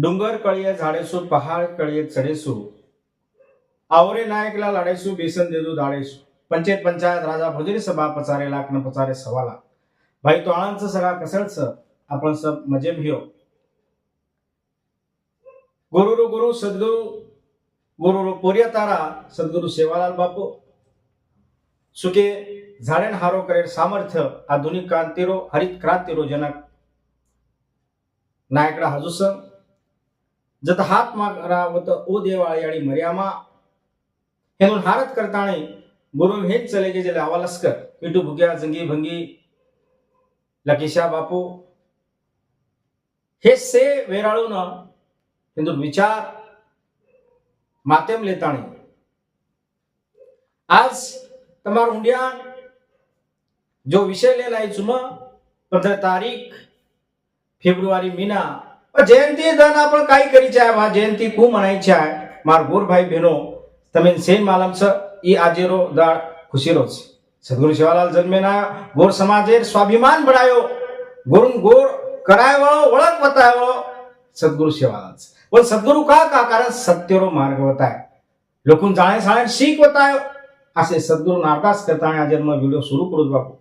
डुंगर कळिये झाडेसू पहाड कळिये चढेसू आवरे नायकला लाडेसू बेसन देदू दाडेसू पंचायत पंचायत राजा भोजरी सभा पचारे लाख न पचारे सवाला भाई तो आळंच सगळा कसळच आपण सब मजे भियो गुरु गुरु सद्गुरु गुरु पोरिया तारा सद्गुरु सेवालाल बापू सुके झाडेन हारो करेल सामर्थ्य आधुनिक क्रांतीरो हरित क्रांतीरो जनक नायकडा हजुस जत हात मागरा वत ओ देवाळी आणि मर्यामा हेनून हारत करताणे गुरु हेच चले गे जले आवालस्कर पिटू भुग्या जंगी भंगी लकेशा बापू हे से वेराळून हिंदू विचार माध्यम लेताणे आज तमार हुंडिया जो विषय लेला है चुम 15 तारीख फेब्रुवारी महीना जयंती दन आपण काही करीचे आहे वा जयंती खूप म्हणायची आहे मार गोर भाई बहनो तमेन सेन मालमच ई आजेरो दाळ खुशीरोच सद्गुरु शिवालाल जन्मेना गोर समाजेर स्वाभिमान बढायो गोरून गोर करायवळो ओळख बतायवळो सद्गुरु शिवालाल पण सद्गुरु का कारण सत्यरो मार्ग बताय लोकून जाणे साणे शीख बतायो असे सद्गुरु नारदास करताना आज मग व्हिडिओ सुरू करू बापू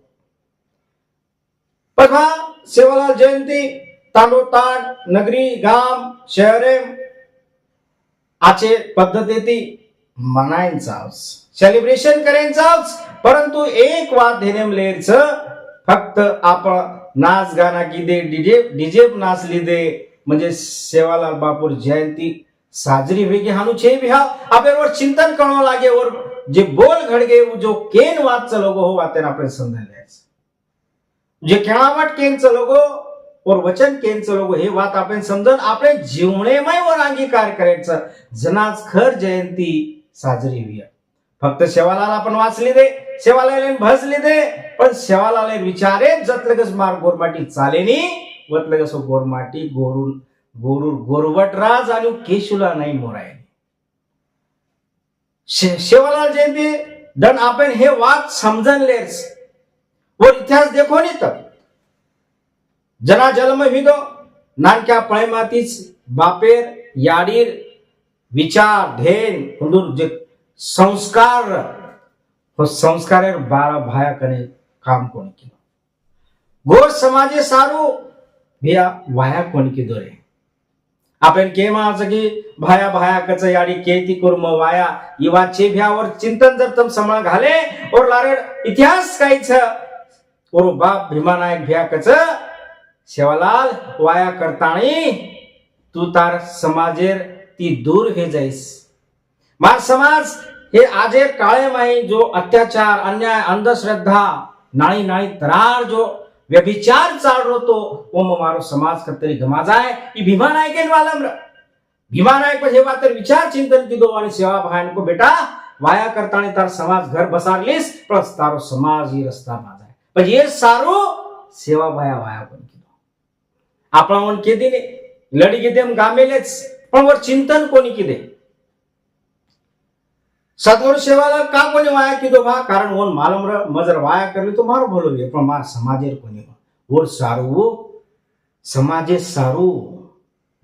बघा सेवालाल जयंती तांडोतांड नगरी गाम शहरे आचे पद्धती मनायचाच सेलिब्रेशन करायचाच परंतु एक वाद धेनेम लेरच फक्त आपण नाच गाना की दे डीजे नाचली दे म्हणजे सेवालाल बापूर जयंती साजरी होगी हानु छे भी हा आपल्यावर चिंतन करणं लागे और जे बोल घडगे जो केन वाद लोगो हो वातेन आपण समजायला द्यायचं जे केणावट केन लोगो और वचन केन लोगो हे वात आपण समजून आपले जीवनेमय वर अंगीकार करायचं जनाच खर जयंती साजरी होईल फक्त सेवालाल आपण वाचली दे सेवालाल भजली दे पण सेवालाल विचारे जतलगस मार गोरमाटी चालेनी वतलगस गोरमाटी गोरून गोरूर गोरवटराज आणि केशुला नाही मोराय सेवालाल जयंती दन आपण हे वाद समजन लेस व इतिहास देखो नी तर जना जन्म हिदो नानक्या पळेमातीच बापेर याडीर विचार धेन हुंदूर जे संस्कार हो संस्कारेर 12 भाया कने काम कोणी केलं गोर समाजे सारू भिया वाया कोणी की दोरे आपण केमा जगी भाया भाया कच याडी केती कुर्म वाया इवाचे भ्यावर चिंतन जर तम समळ घाले और लारेड इतिहास काहीच और बाप भीमानायक भ्या कच सेवालाल वाया करताणी तू तार समाजेर ती दूर हे जाईस मार समाज हे आजेर काळे माई जो अत्याचार अन्याय अंधश्रद्धा नाळी नाळी तरार जो व्यभिचार चाल रहो ओम मारो समाज कतरी गमा जाए ई भीमा नायकेन वालम र भीमा नायक हे वातर विचार चिंतन की दो आणि सेवा भान को बेटा वाया करताणी तार समाज घर बसारलीस प्लस तारो समाज ही रस्ता मा जाए पण ये सारो सेवा भाया वाया पण की आपण वन के दिने लडी के देम गामेलेच पण वर चिंतन कोणी की दे सद्गुरु सेवाला का कोणी वाया की दो भा कारण वन मालम र मजर वाया करली तो मारो बोलो पण मार समाजेर कोणी और सारू समाजे सारू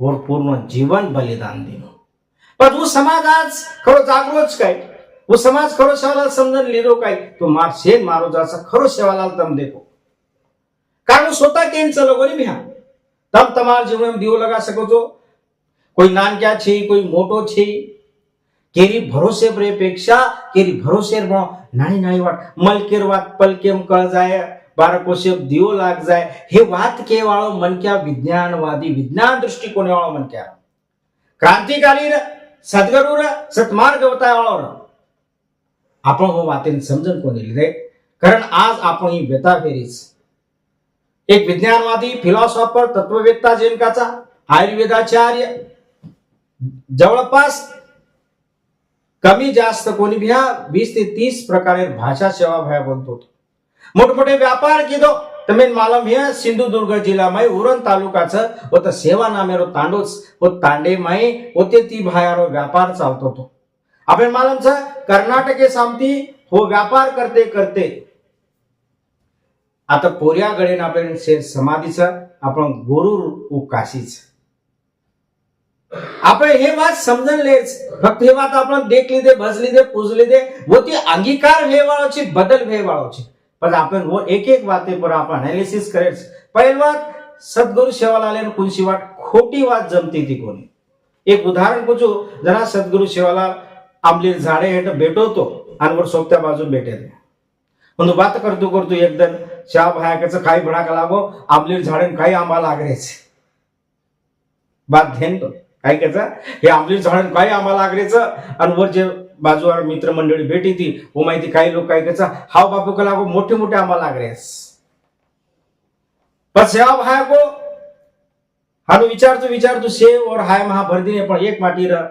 और पूर्ण जीवन बलिदान दिनो पण वो समाज आज खरो जागरोच काय वो समाज खरो सेवालाल समजन लिदो काय तो मार सेन मारो जासा खरो सेवालाल तम देखो कारण स्वतः केन चलो गोरी भ्या तम तमार जीवन में दियो लगा सको तो कोई नानक्या छे कोई मोटो छे केरी भरोसे पेक्षा केरी भरोसे नाणी नाणी वाट मलकेर वाट पलकेम कळ जाय बारकोशे दियो लाग जाय हे वात के वाळो मनक्या विज्ञानवादी विज्ञान दृष्टिकोन वाळो मनक्या क्रांतिकारी सद्गुरु सत्मार्ग बताय वाळो आपण हो वातेन समजन कोणी लिदे कारण आज आपण ही व्यथा फेरीच एक विज्ञानवादी फिलॉसॉफर तत्ववेत्ता जेनकाचा आयुर्वेदाचार्य जवळपास कमी जास्त कोणी भी 20 ते 30 प्रकारे भाषा सेवा भया बोलतो मोठमोठे व्यापार किदो तमेन मालम हे सिंधुदुर्ग जिल्हा माई उरण तालुकाचं होत सेवा नामेरो तांडोच व तांडे माई होते ती भायारो व्यापार चालतो तो आपण मालमच कर्नाटके सामती हो व्यापार करते करते आता पोर्यागडेन आपण समाधीचं आपण गोरूर काशीच आपण हे बात समजलेच, फक्त हे बात आपण देखली दे, भजली दे, पूजली दे, वो ती अंगीकार वेवाळोची, बदल वेवाळोची. पण आपण वो एक एक बाते पर आपण एनालिसिस करेच. पहिली बात सद्गुरु सेवालाल कुणशी वाट खोटी बात जमती ती कोणी. एक उदाहरण पूछू, जना सद्गुरु सेवालाल आंबलीर झाडे हेठ भेटवतो आणि वर सोबत्या बाजून भेटेल. म्हणून बात करतो करतो एकदम शा भायाचं काही भडाका लागो, आंबलीर झाडे काही आंबा लागरेच. बात घेन तो काय करायचं, हे आंबलीर झाड काही आंबा लागरेच. आणि वर जे बाजूवर मित्रमंडळी भेटी ती वो माहिती काही लोक काय करायचं, हाव बापू का लागो मोठे मोठे आंबा लागरेस. पण सेवा भाया को हानु विचारतो सेव और हाय महा भर दिने, पण एक माटी र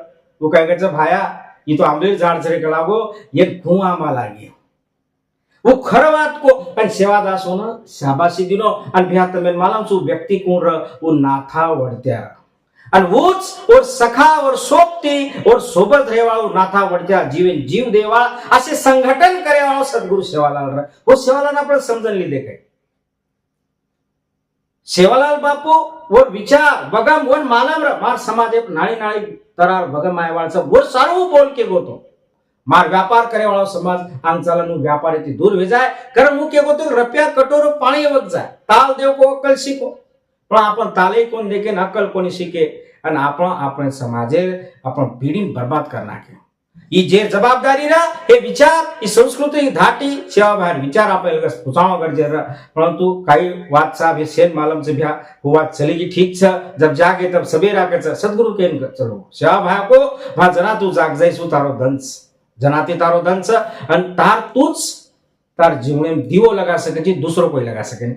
वो काय करायचं, भाया ये तो आंबलीर झाड चरे का लागो एक खूं आंबा लागे. वो खरं बात को आणि सेवादास होणं शाबाशी दिनो आणि भ्या तमेन मालांचो व्यक्ती कोण र वो नाथा वडत्या. आणि वोच और सखा और सोबती और सोबत रहेवाळो नाथा वडत्या जीवन जीव देवा असे संघटन करेवाळो सद्गुरु सेवालाल र. वो सेवालाल आपण समजून लिदे काय. सेवालाल बापू वो विचार बगम वन मालम र मार समाज नाळी नाळी तरार बगम आयवाळचा वो सारू बोल के गोतो. मार व्यापार करे वाला समाज आंगचाला नु व्यापार इति दूर हो जाए, कारण मुख्य गोतो रुपया कटोरो पाणी वग जाए. ताल देव को अक्कल शिको, पण आपण ताले कोण देखे अक्कल कोणी शिके आणि आपण समाजे आपण पिढी बर्बाद करना के. ही जे जबाबदारी रा हे विचार ही संस्कृती ही धाटी सेवा बाहेर विचार आपल्याला पुचावा गरजे रा. परंतु काही वाद साहब हे सेन मालम से भ्या वो बात चलेगी ठीक छ, जब जागे तब सबेरा के सद्गुरु के चलो सेवा भाया को भा जना तू जाग जाईसु तारो दंस जनाती तारो दंस आणि तार तूच तार जीवने दिवो लगा सके, दूसरो कोई लगा सके.